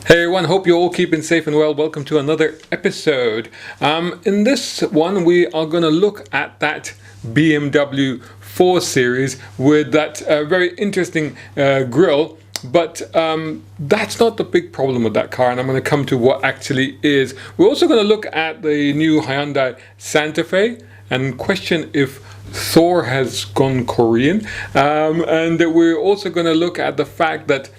Hey everyone, hope you're all keeping safe and well. Welcome to another episode. In this one, we are going to look at that BMW 4 Series with that very interesting grille. But that's not the big problem with that car, and I'm going to come to what actually is. We're also going to look at the new Hyundai Santa Fe and question if Thor has gone Korean. And we're also going to look at the fact that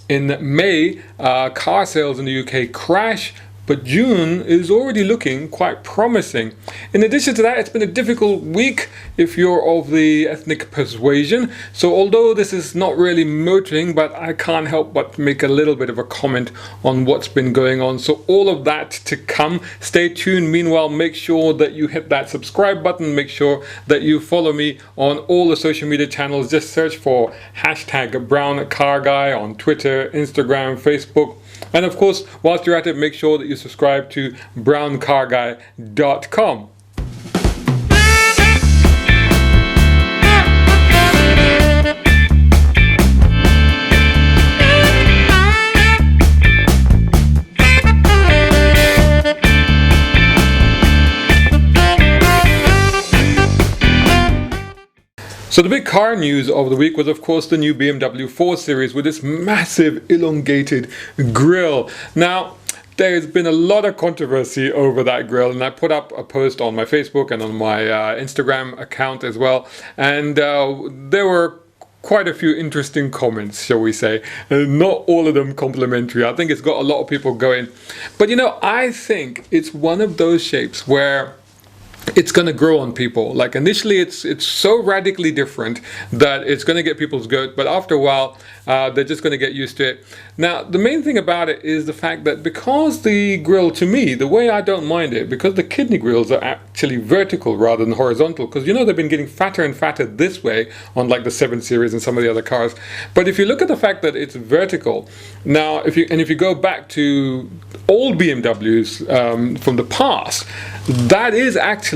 in May, car sales in the UK crash, but June is already looking quite promising. In addition to that, it's been a difficult week if you're of the ethnic persuasion. So although this is not really motoring, but I can't help but make a little bit of a comment on what's been going on. So all of that to come. Stay tuned. Meanwhile, make sure that you hit that subscribe button. Make sure that you follow me on all the social media channels. Just search for hashtag Brown Car Guy on Twitter, Instagram, Facebook. And of course, whilst you're at it, make sure that you subscribe to browncarguy.com. So the big car news of the week was, of course, the new BMW 4 Series with this massive elongated grille. Now, there's been a lot of controversy over that grille, and I put up a post on my Facebook and on my Instagram account as well, and there were quite a few interesting comments, shall we say. Not all of them complimentary. I think it's got a lot of people going. But you know, I think it's one of those shapes where it's going to grow on people. Like initially it's so radically different that it's going to get people's goat, but after a while they're just going to get used to it. Now the main thing about it is the fact that because the grille, to me, the way I don't mind it, because the kidney grills are actually vertical rather than horizontal, because you know they've been getting fatter and fatter this way on like the 7 Series and some of the other cars. But if you look at the fact that it's vertical, now if you go back to old BMWs from the past, that is actually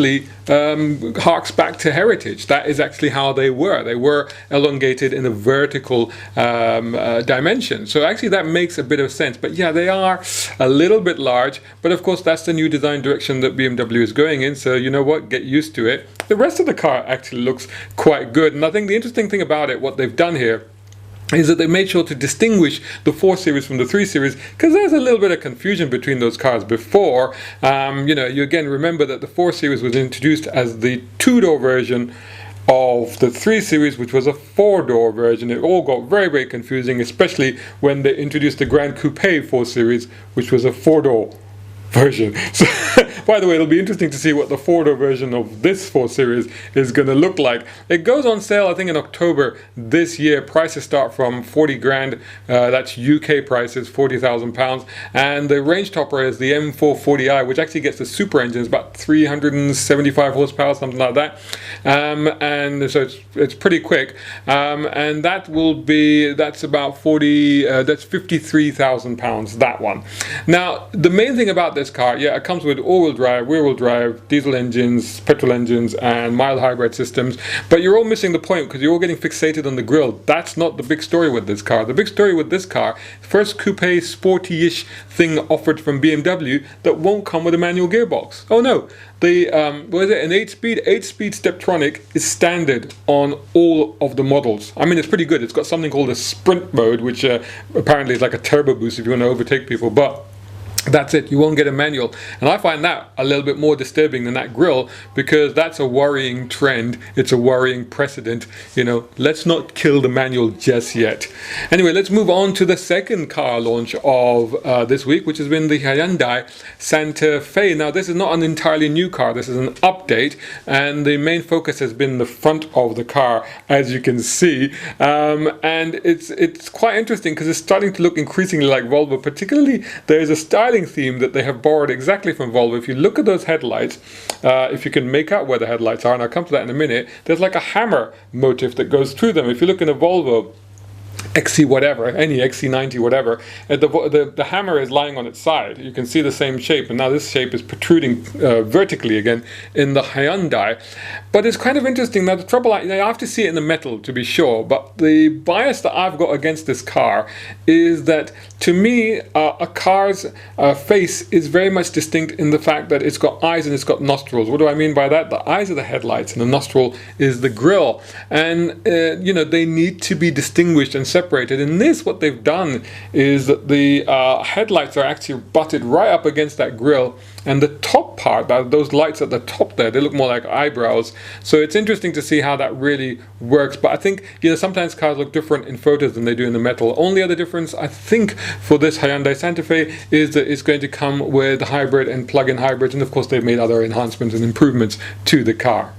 harks back to heritage. That is actually how they were. They were elongated in a vertical dimension. So actually that makes a bit of sense. But yeah, they are a little bit large. But of course, that's the new design direction that BMW is going in. So you know what? Get used to it. The rest of the car actually looks quite good. And I think the interesting thing about it, what they've done here, is that they made sure to distinguish the 4 Series from the 3 Series, because there's a little bit of confusion between those cars before. You know, you again remember that the 4 Series was introduced as the 2-door version of the 3 Series, which was a 4-door version. It all got very, very confusing, especially when they introduced the Grand Coupe 4 Series, which was a 4-door version. So by the way, it'll be interesting to see what the 4-door version of this 4 Series is going to look like. It goes on sale, I think, in October this year. Prices start from 40 grand. That's UK prices, £40,000. And the range topper is the M440i, which actually gets the super engine. It's about 375 horsepower, something like that. And so it's pretty quick. And that will be, that's about that's £53,000, that one. Now, the main thing about this car, yeah, it comes with all-wheel drive, rear-wheel drive, diesel engines, petrol engines, and mild hybrid systems. But you're all missing the point because you're all getting fixated on the grille. That's not the big story with this car. The big story with this car, first coupe sporty-ish thing offered from BMW that won't come with a manual gearbox. Oh no, the what is it? An 8-speed Steptronic is standard on all of the models. I mean, it's pretty good. It's got something called a sprint mode, which apparently is like a turbo boost if you want to overtake people, but that's it. You won't get a manual. And I find that a little bit more disturbing than that grille, because that's a worrying trend. It's a worrying precedent. You know, let's not kill the manual just yet. Anyway, let's move on to the second car launch of this week, which has been the Hyundai Santa Fe. Now, this is not an entirely new car. This is an update, and the main focus has been the front of the car, as you can see. And it's quite interesting because it's starting to look increasingly like Volvo. Particularly, there is a styling theme that they have borrowed exactly from Volvo. If you look at those headlights, if you can make out where the headlights are, and I'll come to that in a minute, there's like a hammer motif that goes through them. If you look in a Volvo, XC whatever, any XC90 whatever, the hammer is lying on its side. You can see the same shape, and now this shape is protruding vertically again in the Hyundai. But it's kind of interesting. Now the trouble, I have to see it in the metal to be sure, but the bias that I've got against this car is that, to me, a car's face is very much distinct in the fact that it's got eyes and it's got nostrils. What do I mean by that? The eyes are the headlights and the nostril is the grille, and you know, they need to be distinguished and separated. In this, what they've done is that the headlights are actually butted right up against that grille, and the top part, those lights at the top there, they look more like eyebrows. So it's interesting to see how that really works. But I think, you know, sometimes cars look different in photos than they do in the metal. Only other difference, I think, for this Hyundai Santa Fe is that it's going to come with hybrid and plug-in hybrids, and of course they've made other enhancements and improvements to the car.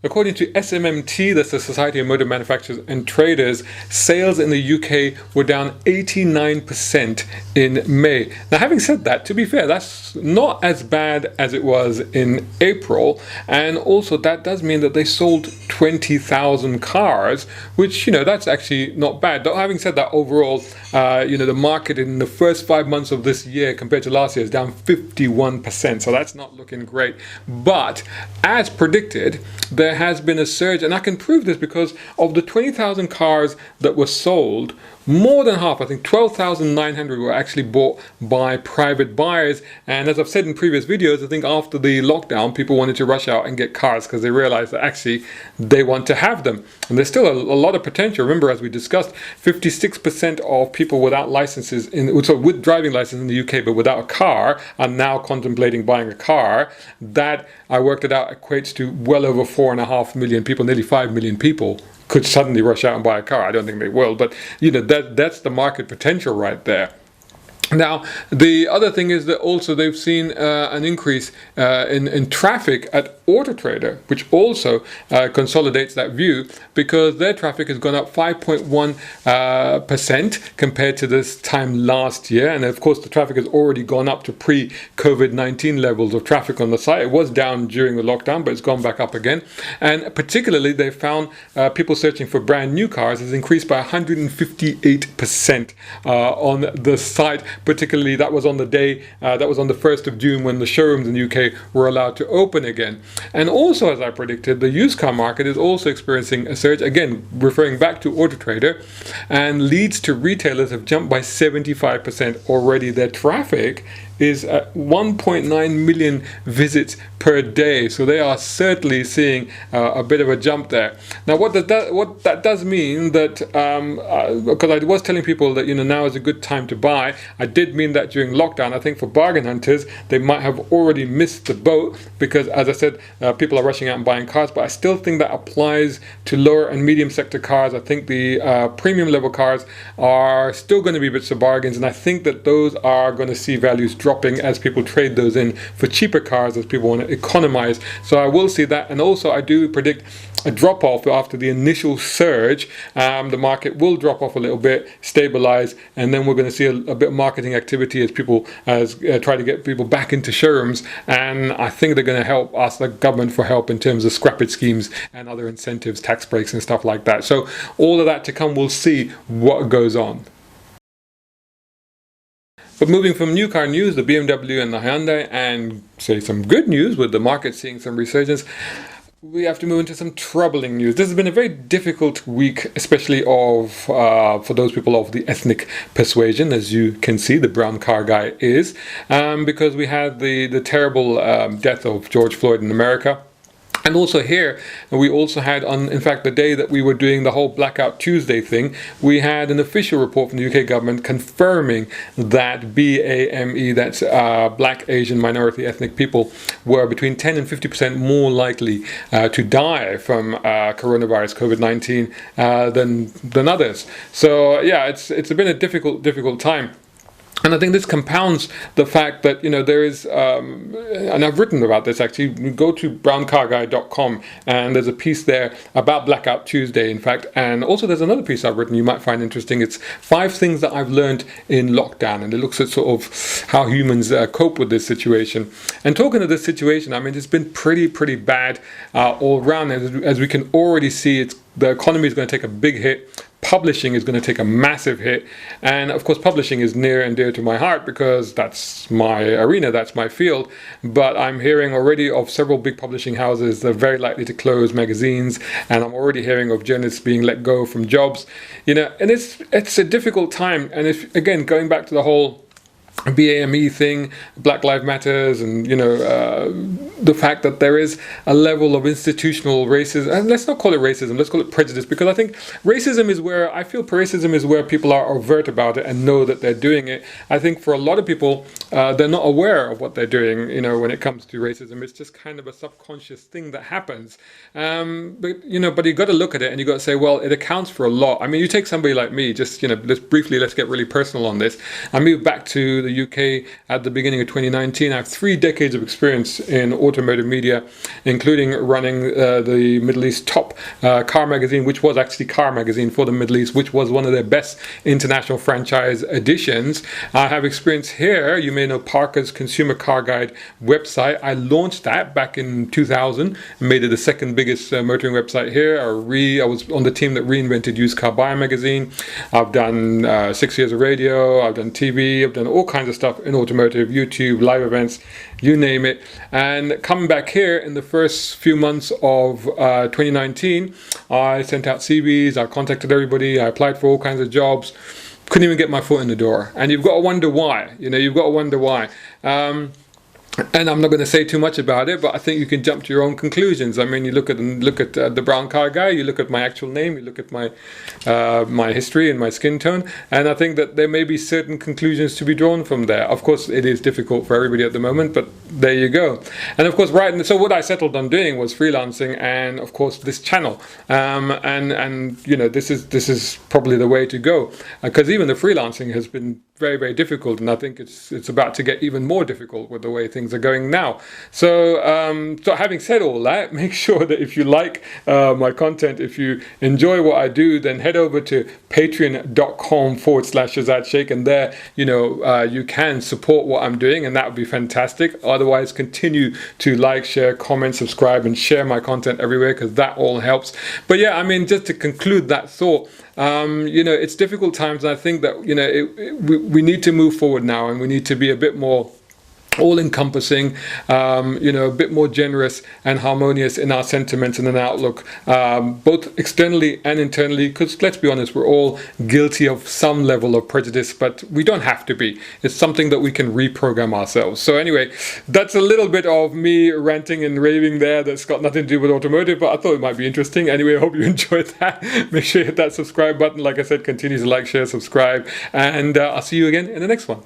According to SMMT, that's the Society of Motor Manufacturers and Traders, sales in the UK were down 89% in May. Now, having said that, to be fair, that's not as bad as it was in April, and also that does mean that they sold 20,000 cars, which, you know, that's actually not bad. Though having said that, overall, you know, the market in the first 5 months of this year compared to last year is down 51%, so that's not looking great. But as predicted, there has been a surge, and I can prove this because of the 20,000 cars that were sold, more than half, I think 12,900, were actually bought by private buyers. And as I've said in previous videos, I think after the lockdown, people wanted to rush out and get cars because they realized that actually they want to have them. And there's still a lot of potential. Remember, as we discussed, 56% of people without licenses, with driving license in the UK but without a car, are now contemplating buying a car. That, I worked it out, equates to well over 4.5 million people, nearly 5 million people could suddenly rush out and buy a car. I don't think they will, but you know, that's the market potential right there. Now, the other thing is that also they've seen an increase in traffic at autotrader, which also consolidates that view, because their traffic has gone up 5.1% compared to this time last year. And of course, the traffic has already gone up to pre-COVID-19 levels of traffic on the site. It was down during the lockdown, but it's gone back up again. And particularly, they found people searching for brand new cars has increased by 158% on the site. Particularly, that was on the day, that was on the 1st of June, when the showrooms in the UK were allowed to open again. And also, as I predicted, the used car market is also experiencing a surge, again referring back to autotrader, and leads to retailers have jumped by 75% already. Their traffic is at 1.9 million visits per day, so they are certainly seeing a bit of a jump there. Now, what that does mean that, because I was telling people that, you know, now is a good time to buy, I did mean that during lockdown. I think for bargain hunters, they might have already missed the boat, because as I said, people are rushing out and buying cars, but I still think that applies to lower and medium sector cars. I think the premium level cars are still going to be bits of bargains, and I think that those are going to see values dropping as people trade those in for cheaper cars, as people want to economize. So I will see that, and also I do predict a drop off after the initial surge. The market will drop off a little bit, stabilize, and then we're going to see a bit of marketing activity as people try to get people back into showrooms. And I think they're going to help ask the government for help in terms of scrappage schemes and other incentives, tax breaks and stuff like that. So all of that to come. We'll see what goes on. But moving from new car news, the BMW and the Hyundai, and say some good news with the market seeing some resurgence, we have to move into some troubling news. This has been a very difficult week, especially for those people of the ethnic persuasion, as you can see, the brown car guy is, because we had the terrible death of George Floyd in America. And also here, we also had in fact, the day that we were doing the whole Blackout Tuesday thing, we had an official report from the UK government confirming that BAME, that's Black, Asian, minority ethnic people, were between 10 and 50% more likely to die from coronavirus, COVID-19, than others. So yeah, it's been a difficult time. And I think this compounds the fact that, you know, there is, and I've written about this actually, you go to browncarguy.com and there's a piece there about Blackout Tuesday, in fact, and also there's another piece I've written you might find interesting. It's 5 things that I've learned in lockdown, and it looks at sort of how humans cope with this situation. And talking of this situation, I mean, it's been pretty bad all around, as we can already see. The economy is going to take a big hit. publishing is going to take a massive hit. And of course, publishing is near and dear to my heart because that's my arena, that's my field. But I'm hearing already of several big publishing houses that are very likely to close magazines, and I'm already hearing of journalists being let go from jobs. You know, and it's a difficult time. And if, again, going back to the whole BAME thing, Black Lives Matters, and the fact that there is a level of institutional racism, and let's not call it racism, let's call it prejudice, because I think racism is where people are overt about it and know that they're doing it. I think for a lot of people, they're not aware of what they're doing, when it comes to racism. It's just kind of a subconscious thing that happens. But you got to look at it and you got to say, well, it accounts for a lot. I mean, you take somebody like me, just, let's get really personal on this. I moved back to the UK at the beginning of 2019. I have 3 decades of experience in automotive media, including running the Middle East top car magazine, which was actually Car Magazine for the Middle East, which was one of their best international franchise editions. I have experience here. You may know Parker's Consumer Car Guide website. I launched that back in 2000 and made it the second biggest motoring website here. I was on the team that reinvented Used Car Buyer magazine. I've done 6 years of radio. I've done TV. I've done all kinds of stuff in automotive, YouTube, live events, you name it. And coming back here in the first few months of 2019, I sent out CVs, I contacted everybody, I applied for all kinds of jobs, couldn't even get my foot in the door. And you've got to wonder why, you've got to wonder why. And I'm not going to say too much about it, but I think you can jump to your own conclusions. I mean, you look at the brown car guy, you look at my actual name, you look at my my history and my skin tone, and I think that there may be certain conclusions to be drawn from there. Of course, it is difficult for everybody at the moment, but there you go. And of course, so what I settled on doing was freelancing, and of course this channel. And this is probably the way to go, because even the freelancing has been very, very difficult, and I think it's about to get even more difficult with the way things are going now. So having said all that, make sure that if you like my content, if you enjoy what I do, then head over to patreon.com/Shazad Sheikh, and there you can support what I'm doing, and that would be fantastic. Otherwise, continue to like, share, comment, subscribe, and share my content everywhere, because that all helps. But yeah, I mean, just to conclude that thought, it's difficult times, and I think that we need to move forward now, and we need to be a bit more all-encompassing, a bit more generous and harmonious in our sentiments and an outlook, both externally and internally, because let's be honest, we're all guilty of some level of prejudice, but we don't have to be. It's something that we can reprogram ourselves. So anyway, that's a little bit of me ranting and raving there. That's got nothing to do with automotive, but I thought it might be interesting. Anyway, I hope you enjoyed that. Make sure you hit that subscribe button. Like I said, continue to like, share, subscribe, and I'll see you again in the next one.